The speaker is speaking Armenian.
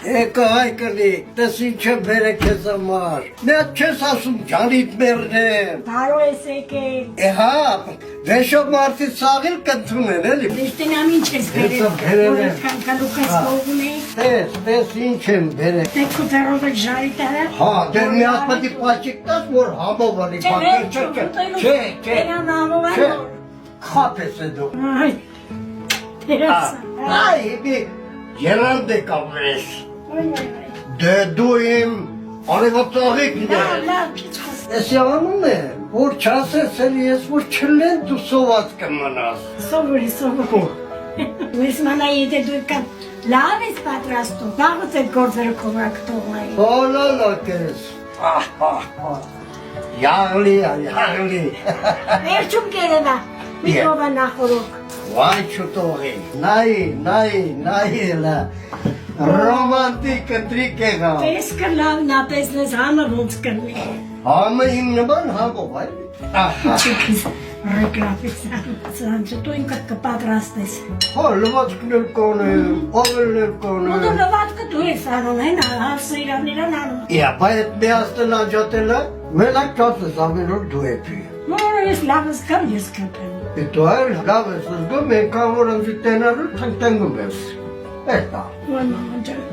Եկա հայկնի, տես ինչ է բերեք ես համար։ Մետ չես ասում ջանիտ մերնեմ։ Բարո ես եկել։ Հա, վեշով մարդի սաղիլ կնդրում են, էլի։ Դեշտենամ ինչ ես բերել։ Որքան կալուկած կողում է։ Տես ինչ եմ բերեք։ Դե քուտերով եք ժարի տարը։ Հա, դեր մի ասպատի պաչիկ տաս, որ համով ալի բակեր չէ։ Տերան համով Չէ, խապ ես է դու։ Այ, տերասա։ Այ, մի երանդ է կավես։ Դե դու իմ արևածաղիկն է։ Լավ, քիչ խոս։ Էսի անում է, որ չասես էլի ես, որ չլեն դու սոված կմնաս։ Սովորի։ Ես մանա եթե դու կան լավ ես պատրաստում, վաղուց այդ գործերը կովրակ տողնայի։ Հոլալակ ես։ Յաղլի, յաղլի։ Վերջում կերևա, միկրովա նախորոք։ Վայ չուտողի, նայի էլա, ռոմանտիկ ընտրիկ եղա։ Պես կլավն ապես նես համը ոնց կլնի։ Համը իմ նման համով, այլ։ Չիքիս ռեկրապեցան, դու ինքդ կպատրաստես։ Հա, լվացքն էլ կոնեմ, ավելն էլ Ու կոնեմ։ դու լվացքը դու ես անում, հեն հավսը իրանիրան անում։ Իա, բայ էտ միաստել աջատելը, մենակ ճացես ամենոր դու էպի։ Մորը ես լավս կամ ես կպեմ։ Դու այլ լավ ես զգում, ենքան որ ընձի տենալու թնգտենգում ես։ Էտա։ Ոյ մաման ջան,